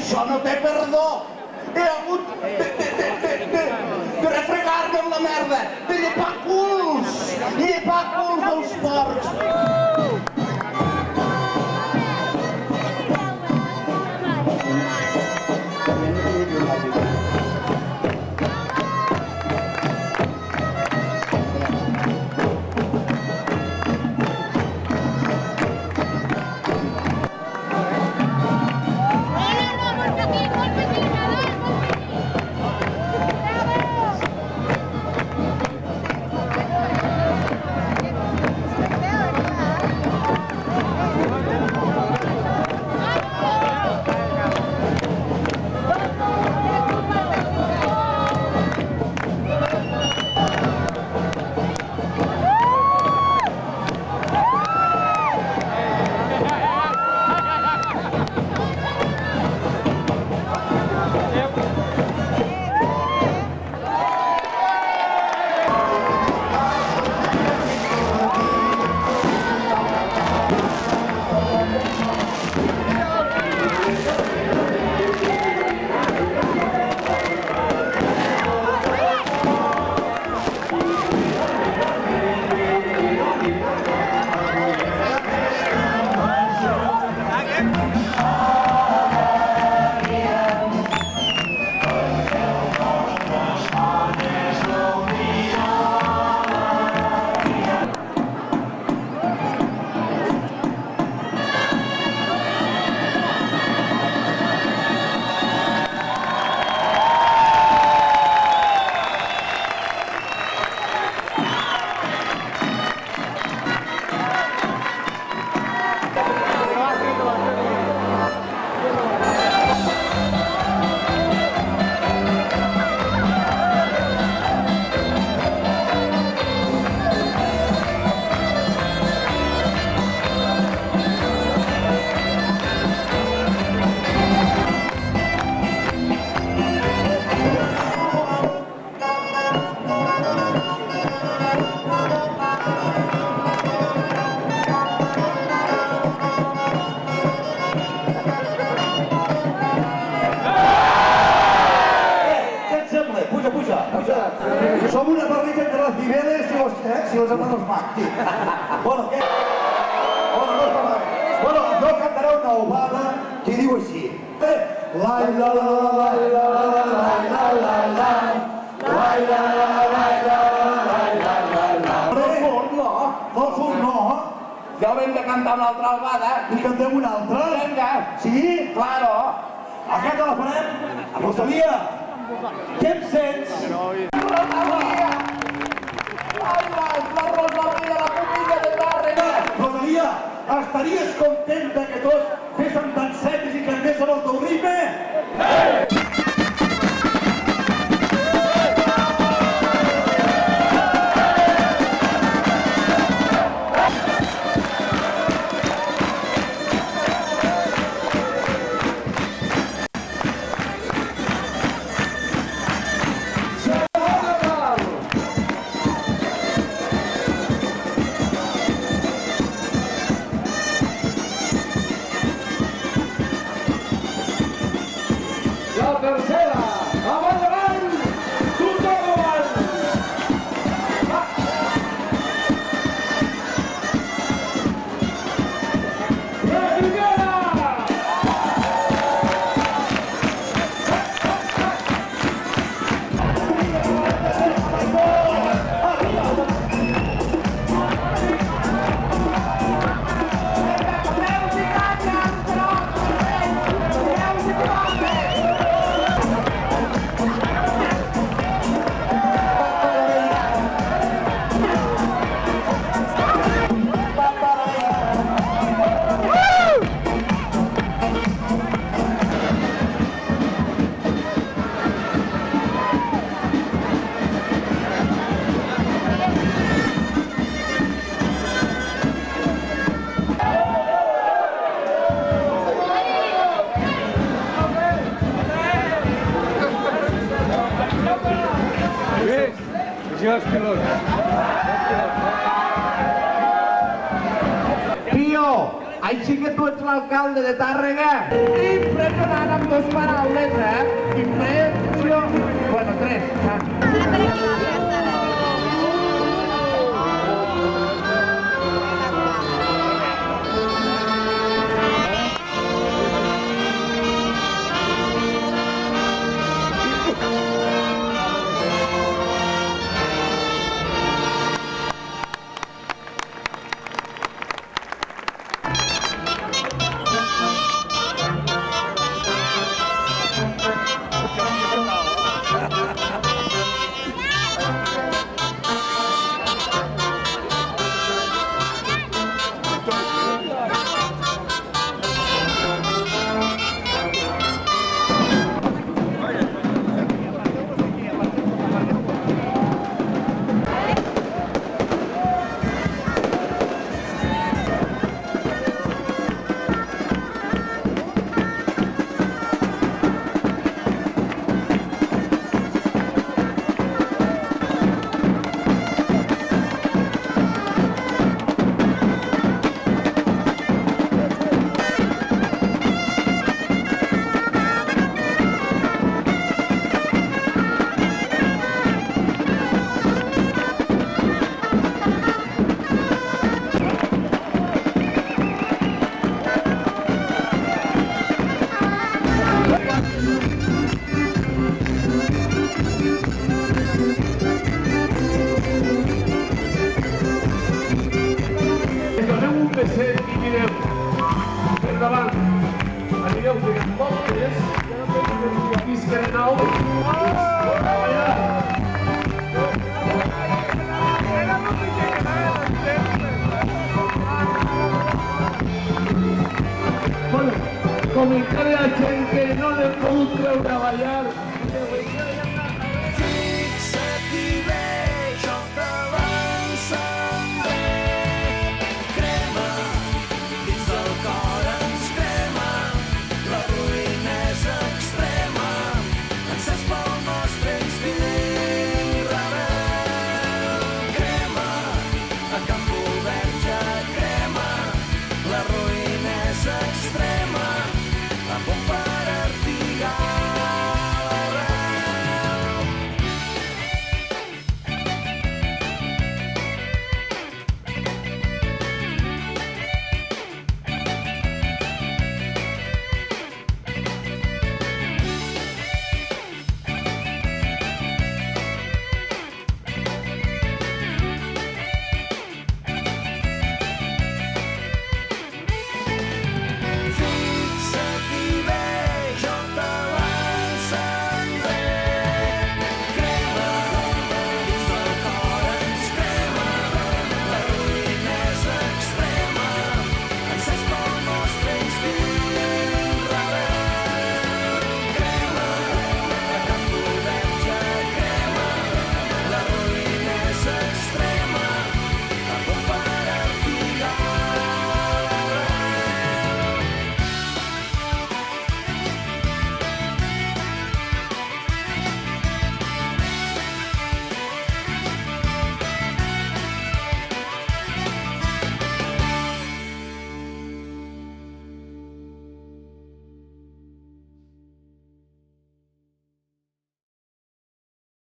això no té perdó. He hagut de refregar-me amb la merda, de llepar culs dels porcs. Som una barreja entre les Cibeles i els hermanos Martí. Bueno, què? Bueno, no està malament. Bueno, jo cantaré una ovada que diu així. La la la la la la la la la la no surt no. Ja haurem de cantar una altra albada. I cantem una altra? Vinga. Sí? Claro. Aquesta la farem? Rosalia, què em sents? Rosalia! Ai, la Rosalia, la pupilla de Tàrrega! Rosalia, estaries contenta que tots féssim dansetes i cantéssim el teu ritme? La tercera, avant avant, tothom avant! La primera! Pío, Així que tu ets l'alcalde de Tàrrega. Impressionant amb dues paraules, Impressió... Bueno, tres. I mireu, per davant, anireu fent voltes, visquen en alt, Bueno, com encara hi ha gent que no l'hem pogut treure a ballar,